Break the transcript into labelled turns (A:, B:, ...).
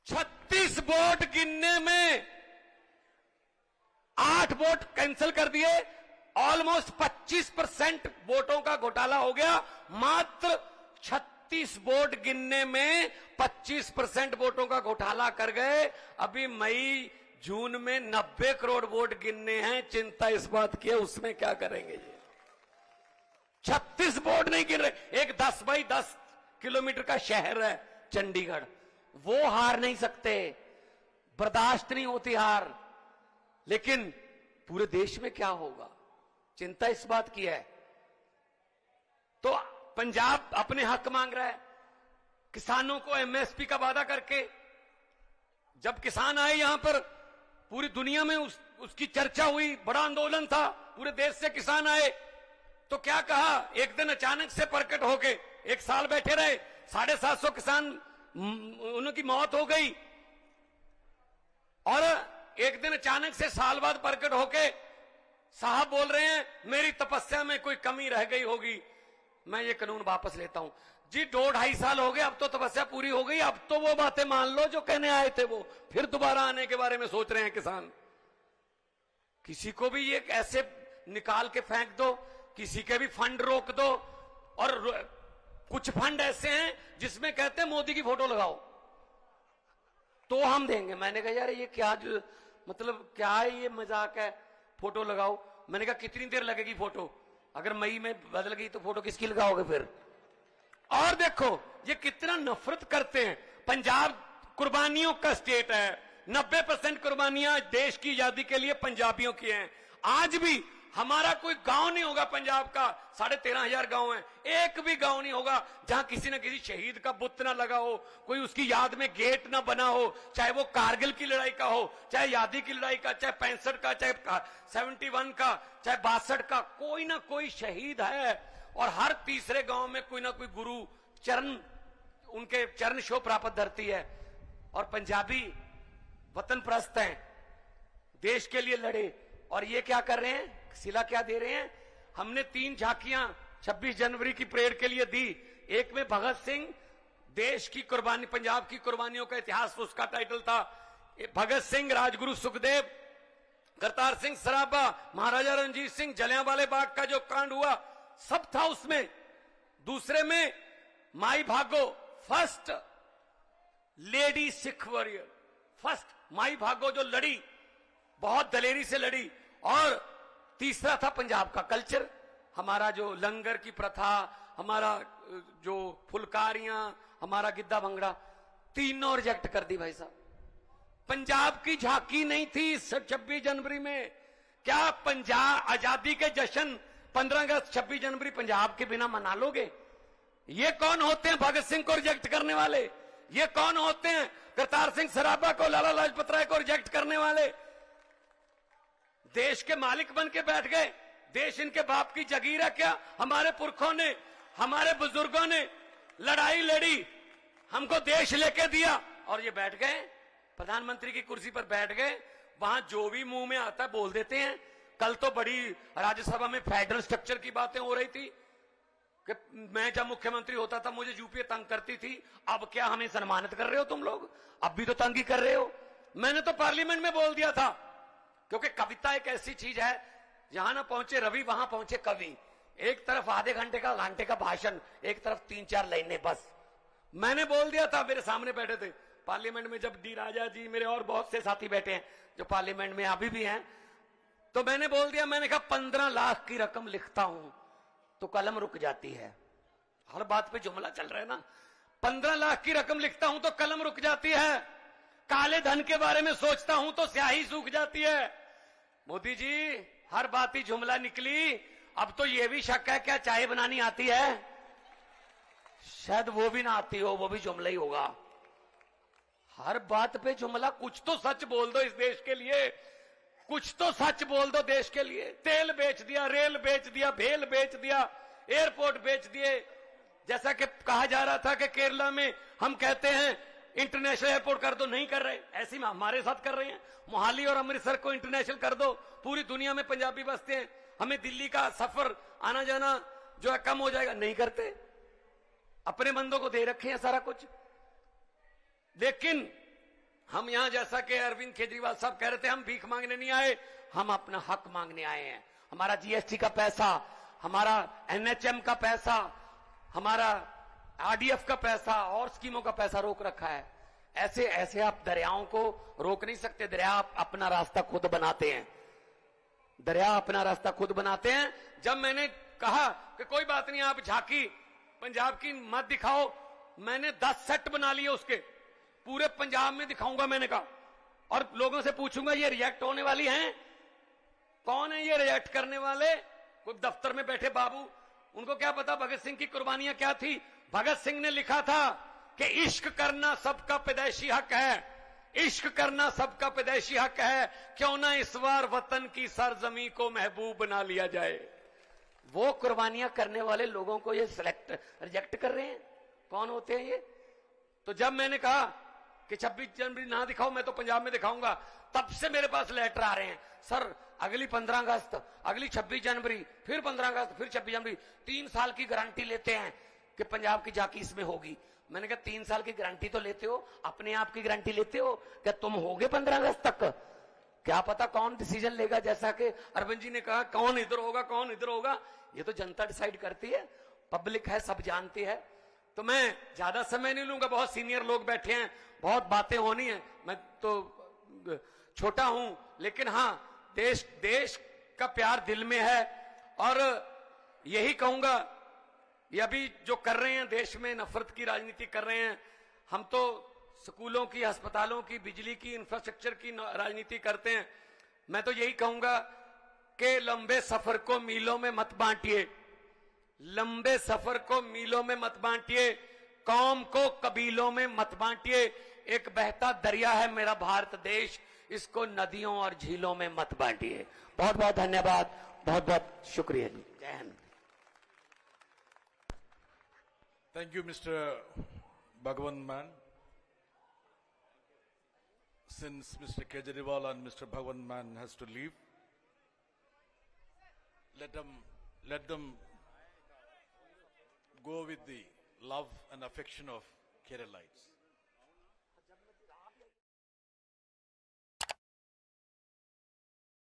A: 36 vote गिनने में 8 vote cancel कर दिए। ऑलमोस्ट 25% वोटों का घोटाला हो गया। मात्र 36 वोट गिनने में 25% वोटों का घोटाला कर गए। अभी मई जून में 90 करोड़ वोट गिनने हैं। चिंता इस बात की है उसमें क्या करेंगे ये। 36 वोट नहीं गिन रहे। एक 10 बाई 10 किलोमीटर का शहर है चंडीगढ़, वो हार नहीं सकते, बर्दाश्त नहीं होती हार। लेकिन पूरे देश में क्या होगा, चिंता इस बात की है। तो पंजाब अपने हक मांग रहा है, किसानों को एमएसपी का वादा करके। जब किसान आए यहां पर, पूरी दुनिया में उसकी चर्चा हुई, बड़ा आंदोलन था, पूरे देश से किसान आए। तो क्या कहा, एक दिन अचानक से प्रकट होके 1 साल बैठे रहे, 750 किसान उनकी मौत हो गई। और एक दिन अचानक से साल बाद प्रकट होके साहब बोल रहे हैं मेरी तपस्या में कोई कमी रह गई होगी, मैं ये कानून वापस लेता हूं। जी 2-2.5 साल हो गए, अब तो तपस्या पूरी हो गई, अब तो वो बातें मान लो जो कहने आए थे, वो फिर दोबारा आने के बारे में सोच रहे हैं किसान। किसी को भी ये ऐसे निकाल के फेंक दो, किसी के भी फंड रोक दो। और कुछ फंड ऐसे हैं जिसमें कहते हैं मोदी की फोटो लगाओ तो हम देंगे। मैंने कहा यार ये क्या मतलब क्या है, ये मजाक है, फोटो लगाओ। मैंने कहा कितनी देर लगेगी फोटो, अगर मई में बदल गई तो फोटो किसकी लगाओगे फिर। और देखो ये कितना नफरत करते हैं। पंजाब कुर्बानियों का स्टेट है, 90% कुर्बानियां देश की आजादी के लिए पंजाबियों की हैं। आज भी हमारा कोई गांव नहीं होगा पंजाब का, 13,500 गांव हैं, एक भी गांव नहीं होगा जहां किसी न किसी शहीद का बुत ना लगा हो, कोई उसकी याद में गेट ना बना हो। चाहे वो कारगिल की लड़ाई का हो, चाहे आजादी की लड़ाई का, चाहे 65 का, चाहे 71 का, चाहे 62 का, कोई ना कोई शहीद है। और हर तीसरे गांव में कोई ना कोई गुरु चरण, उनके चरण शो प्राप्त धरती है। और पंजाबी वतन प्रस्त हैं, देश के लिए लड़े। और ये क्या कर रहे हैं, सिला क्या दे रहे हैं। हमने 3 झांकियां 26 जनवरी की परेड के लिए दी। एक में भगत सिंह, देश की कुर्बानी, पंजाब की कुर्बानियों का इतिहास, उसका टाइटल था। भगत सिंह, राजगुरु सुखदेव, करतार सिंह सराभा, महाराजा रणजीत सिंह, जलियांवाले बाग का जो कांड हुआ सब था उसमें। दूसरे में माई भागो, first lady Sikh warrior, first my भागो जो लड़ी, बहुत दलेरी से लड़ी। और तीसरा था पंजाब का कल्चर, हमारा जो लंगर की प्रथा, हमारा जो फुलकारियां, हमारा गिद्दा भंगड़ा, तीनों रिजेक्ट कर दी भाई साहब। पंजाब की झांकी नहीं थी 26 जनवरी में। क्या पंजाब आजादी के जश्न 15 अगस्त 26 जनवरी पंजाब के बिना मना लोगे? ये कौन होते हैं भगत सिंह को रिजेक्ट करने वाले? ये कौन होते हैं करतार सिंह सराभा को, लाला लाजपत राय को रिजेक्ट करने वाले? देश के मालिक बन के बैठ गए। देश इनके बाप की जगीर है क्या? हमारे पुरखों ने, हमारे बुजुर्गों ने लड़ाई लड़ी, हमको देश लेके दिया, और ये बैठ गए प्रधानमंत्री की कुर्सी पर बैठ गए। वहां जो भी मुंह में आता है बोल देते हैं। कल तो बड़ी राज्यसभा में फेडरल स्ट्रक्चर की बातें हो रही थी कि मैं जब मुख्यमंत्री होता था मुझे यूपीए तंग करती थी, अब क्या हमें सम्मानित कर रहे हो तुम लोग? अब भी तो तंग ही कर रहे हो। मैंने तो पार्लियामेंट में बोल दिया था, क्योंकि कविता एक ऐसी चीज है, जहां ना पहुंचे रवि वहां पहुंचे कवि। एक तरफ आधे घंटे का भाषण, एक तरफ 3-4 लाइनें बस। मैंने बोल दिया था, मेरे सामने बैठे थे पार्लियामेंट में, जब डी राजा जी, मेरे और बहुत से साथी बैठे हैं जो पार्लियामेंट में अभी भी हैं, तो मैंने बोल दिया, मैंने कहा 15 लाख की रकम लिखता हूं तो कलम रुक जाती है। हर बात पे जुमला चल रहा है ना। 15 लाख की रकम लिखता हूं तो कलम रुक जाती है। काले धन के बारे में सोचता हूं तो स्याही सूख जाती है। मोदी जी हर बात ही जुमला निकली। अब तो यह भी शक है क्या चाय बनानी आती है? शायद वो भी ना आती हो, वो भी जुमला ही होगा। हर बात पे जुमला। कुछ तो सच बोल दो इस देश के लिए, कुछ तो सच बोल दो देश के लिए। तेल बेच दिया, रेल बेच दिया, भेल बेच दिया, एयरपोर्ट बेच दिए। जैसा कि कहा जा रहा था कि केरला में हम कहते हैं इंटरनेशनल एयरपोर्ट कर दो, नहीं कर रहे, ऐसे में हमारे साथ कर रहे हैं। मोहाली और अमृतसर को इंटरनेशनल कर दो, पूरी दुनिया में पंजाबी बसते हैं, हमें दिल्ली का सफर आना जाना जो है कम हो जाएगा, नहीं करते। अपने बंदों को दे रखे हैं सारा कुछ। लेकिन हम यहां जैसा कि अरविंद केजरीवाल साहब कह रहे थे, हम भीख मांगने नहीं आए, हम अपना हक मांगने आए हैं। हमारा जीएसटी का पैसा, हमारा एनएचएम का पैसा, हमारा आरडीएफ का पैसा और स्कीमों का पैसा रोक रखा है। ऐसे ऐसे आप दरियाओं को रोक नहीं सकते। दरिया अपना रास्ता खुद बनाते हैं, दरिया अपना रास्ता खुद बनाते हैं। जब मैंने कहा कि कोई बात नहीं, आप झांकी पंजाब की मत दिखाओ, मैंने 10 सेट बना लिए उसके, पूरे पंजाब में दिखाऊंगा मैंने कहा, और लोगों से पूछूंगा ये रिएक्ट होने वाली हैं, कौन है ये रिएक्ट करने वाले? कोई दफ्तर में बैठे बाबू, उनको क्या पता भगत सिंह की कुर्बानियां क्या थी। भगत सिंह ने लिखा था कि इश्क करना सबका पैदाइशी हक है, इश्क करना सबका पैदाइशी हक है, क्यों ना इस बार वतन की सरजमी को महबूब बना लिया जाए। वो कुर्बानियां करने वाले लोगों को ये रिजेक्ट कर रहे हैं, कौन होते हैं ये? तो जब मैंने कहा कि 26 जनवरी ना दिखाओ, मैं तो पंजाब में दिखाऊंगा, तब से मेरे पास लेटर आ रहे हैं, सर अगली 15 अगस्त, अगली 26 जनवरी, फिर 15 अगस्त, फिर 26 जनवरी, 3 साल की गारंटी लेते हैं कि पंजाब की झांकी इसमें होगी। मैंने कहा 3 साल की गारंटी तो लेते हो, अपने आप की गारंटी लेते हो क्या? तुम होगे 15 अगस्त तक? क्या पता कौन डिसीजन लेगा, जैसा कि अरविंद जी ने कहा कौन इधर होगा कौन इधर होगा, ये तो जनता डिसाइड करती है, पब्लिक है, सब जानती है। तो मैं ज्यादा समय नहीं लूंगा, बहुत सीनियर लोग बैठे हैं, बहुत बातें होनी है, मैं तो छोटा हूं, लेकिन हां देश का प्यार दिल में है। और यही कहूंगा, ये अभी जो कर रहे हैं देश में नफरत की राजनीति कर रहे हैं, हम तो स्कूलों की, अस्पतालों की, बिजली की, इंफ्रास्ट्रक्चर की राजनीति करते हैं। मैं तो यही कहूंगा कि लंबे सफर को मीलों में मत बांटिए, लंबे सफर को मीलों में मत बांटिए, कौम को कबीलों में मत बांटिए। एक बहता दरिया है मेरा भारत देश, इसको नदियों और झीलों में मत बांटिए। बहुत बहुत धन्यवाद, बहुत बहुत शुक्रिया जी, जय Hind.
B: Thank you, Mr. Bhagwan Man. Since Mr. Kejriwal and Mr. Bhagwan Man has to leave, let them go with the love and affection of Keralites.